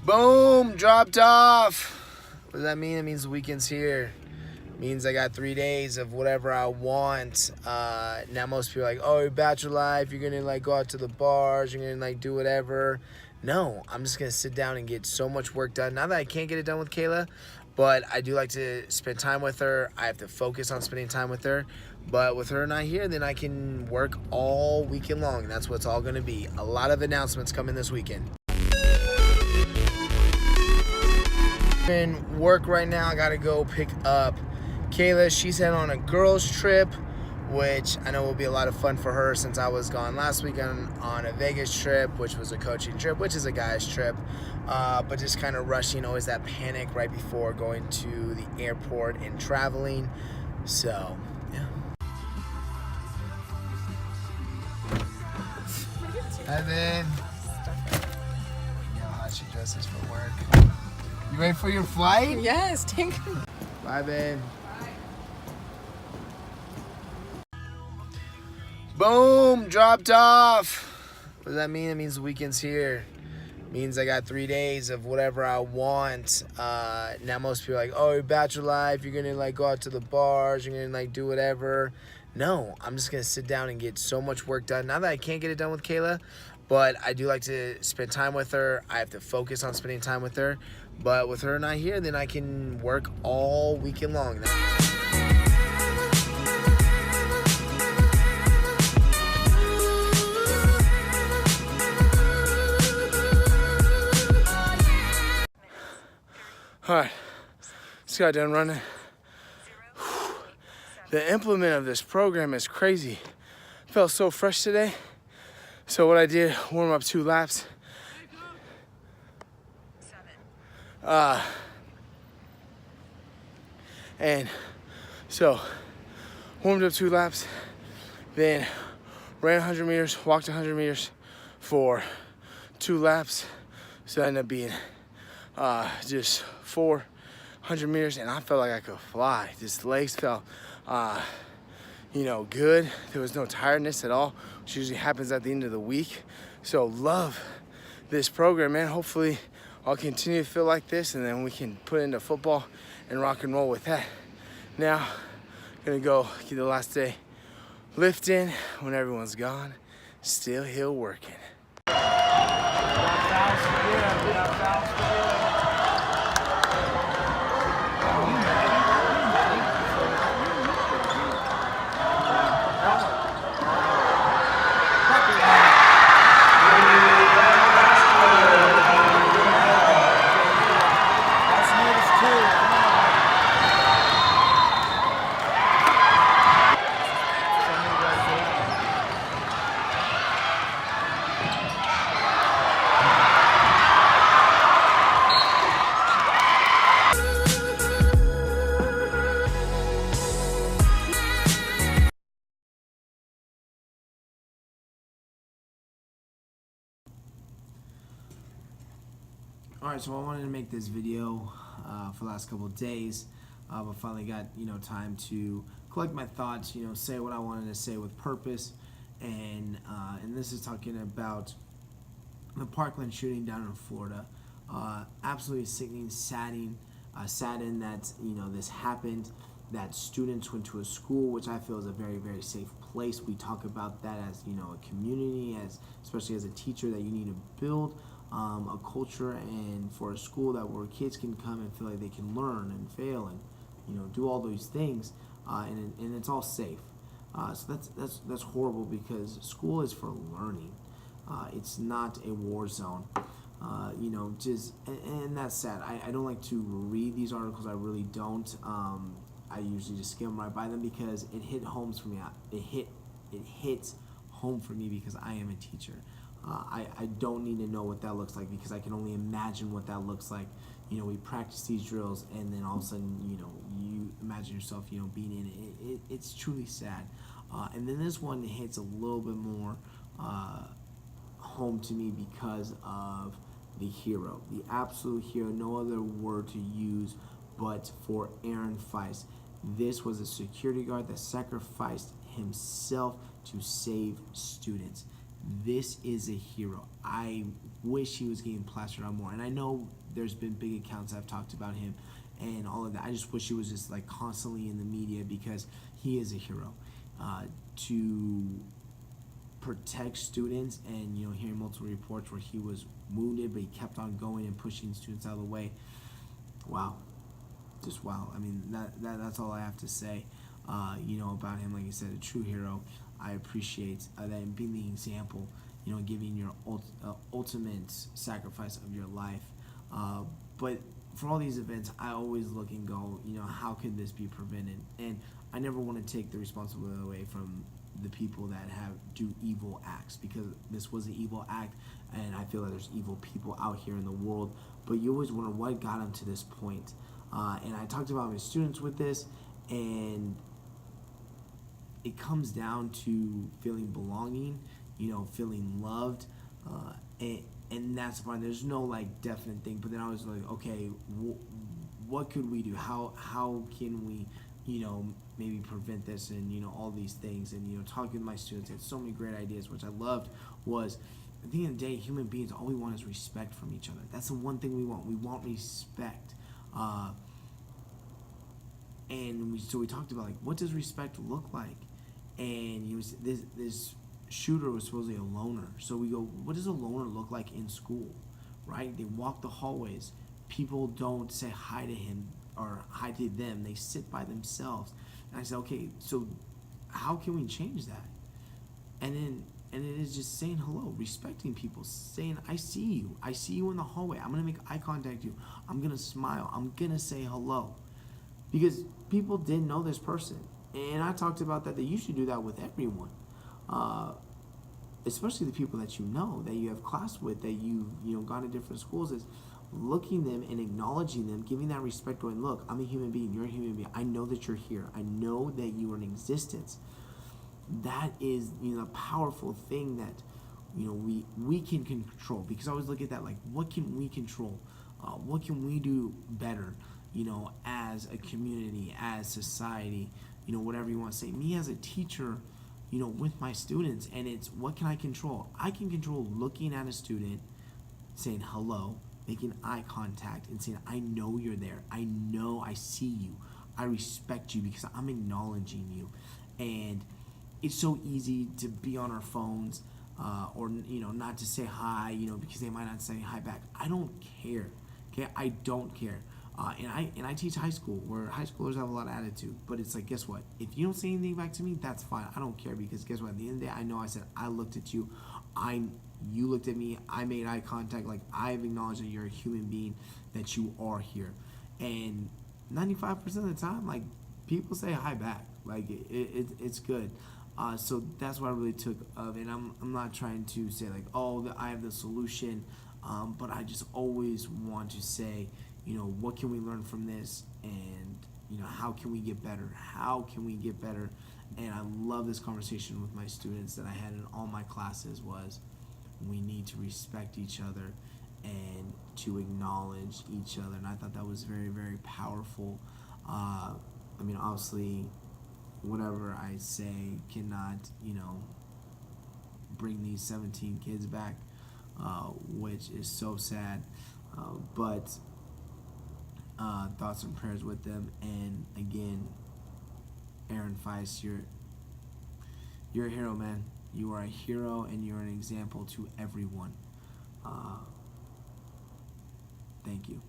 Boom, dropped off. What does that mean? It means the weekend's here. It means I got 3 days of whatever I want. Now most people are like, oh, your bachelor life, you're gonna like go out to the bars, you're gonna like do whatever. No, I'm just gonna sit down and get so much work done. Not that I can't get it done with Kayla, but I do like to spend time with her. I have to focus on spending time with her. But with her not here, then I can work all weekend long. And that's what it's all gonna be. A lot of announcements coming this weekend. In work right now, I gotta go pick up Kayla. She's heading on a girls trip, which I know will be a lot of fun for her since I was gone last weekend on a Vegas trip, which was a coaching trip, which is a guy's trip. But just kind of rushing, always that panic right before going to the airport and traveling. So, yeah. Hi, babe. You know how she dresses for work. You ready for your flight? Yes, take Bye, babe. Boom, dropped off. What does that mean? It means the weekend's here. It means I got 3 days of whatever I want. Now most people are like, oh, your bachelor life, you're gonna like go out to the bars, you're gonna like do whatever. No, I'm just gonna sit down and get so much work done. Not that I can't get it done with Kayla, but I do like to spend time with her. I have to focus on spending time with her. But with her not here, then I can work all weekend long. All right, just got done running. The implement of this program is crazy. Felt so fresh today. So what I did, warm up 2 laps. And so warmed up 2 laps, then ran 100 meters, walked 100 meters for 2 laps. So that ended up being just 400 meters, and I felt like I could fly. Just legs felt, good. There was no tiredness at all, which usually happens at the end of the week. So love this program, man. Hopefully I'll continue to feel like this, and then we can put into football and rock and roll with that. Now, gonna go get the last day lifting when everyone's gone. Still here working. Alright, so I wanted to make this video for the last couple of days, but finally got time to collect my thoughts, say what I wanted to say with purpose, and this is talking about the Parkland shooting down in Florida. Absolutely sickening, saddened that this happened, that students went to a school, which I feel is a very, very safe place. We talk about that as a community, especially as a teacher, that you need to build a culture and for a school that where kids can come and feel like they can learn and fail and do all those things, and it's all safe. So that's horrible, because school is for learning. It's not a war zone. And that's sad. I don't like to read these articles. I really don't. I usually just skim right by them because it hit home for me. It hits home for me because I am a teacher. I don't need to know what that looks like, because I can only imagine what that looks like. We practice these drills, and then all of a sudden, you imagine yourself, being in it. It's truly sad. And then this one hits a little bit more home to me because of the hero, the absolute hero. No other word to use but for Aaron Feist. This was a security guard that sacrificed himself to save students. This is a hero. I wish he was getting plastered on more. And I know there's been big accounts that have talked about him and all of that. I just wish he was just like constantly in the media, because he is a hero. To protect students, and hearing multiple reports where he was wounded but he kept on going and pushing students out of the way. Wow, just wow. I mean, that's all I have to say about him. Like I said, a true hero. I appreciate that, and being the example, giving your ultimate sacrifice of your life. But for all these events, I always look and go, how could this be prevented? And I never want to take the responsibility away from the people that do evil acts, because this was an evil act, and I feel that there's evil people out here in the world. But you always wonder what got them to this point. And I talked about my students with this, and it comes down to feeling belonging, feeling loved, and that's fine. There's no like definite thing. But then I was like, okay, what could we do? How can we, maybe prevent this, and all these things, and talking with my students, had so many great ideas, which I loved. Was at the end of the day, human beings, all we want is respect from each other. That's the one thing we want. We want respect. So we talked about, like, what does respect look like? And this shooter was supposedly a loner. So we go, what does a loner look like in school, right? They walk the hallways. People don't say hi to him or hi to them. They sit by themselves. And I said, okay, so how can we change that? And it is just saying hello, respecting people, saying, I see you in the hallway. I'm going to make eye contact with you. I'm going to smile. I'm going to say hello. Because people didn't know this person. And I talked about that you should do that with everyone. Especially the people that that you have class with, that you've gone to different schools, is looking them and acknowledging them, giving that respect, going, look, I'm a human being, you're a human being. I know that you're here. I know that you are in existence. That is, a powerful thing that, we can control. Because I always look at that, like, what can we control? What can we do better, as a community, as society, whatever you want to say. Me as a teacher, with my students, and it's, what can I control? I can control looking at a student, saying hello, making eye contact, and saying, I know you're there. I know I see you. I respect you because I'm acknowledging you. And it's so easy to be on our phones, or not to say hi, because they might not say hi back. I don't care. Okay, I don't care. And I teach high school, where high schoolers have a lot of attitude. But it's like, guess what? If you don't say anything back to me, that's fine. I don't care, because guess what? At the end of the day, I know I said, I looked at you. You looked at me. I made eye contact. Like, I've acknowledged that you're a human being, that you are here. And 95% of the time, like, people say hi back. Like, it's good. So that's what I really took of it. I'm not trying to say, like, oh, I have the solution. But I just always want to say, what can we learn from this? And, how can we get better? How can we get better? And I love this conversation with my students that I had in all my classes, was we need to respect each other and to acknowledge each other. And I thought that was very, very powerful. Obviously, whatever I say cannot, bring these 17 kids back, which is so sad. But thoughts and prayers with them. And again, Aaron Feist, you're a hero, man. You are a hero, and you're an example to everyone. Thank you.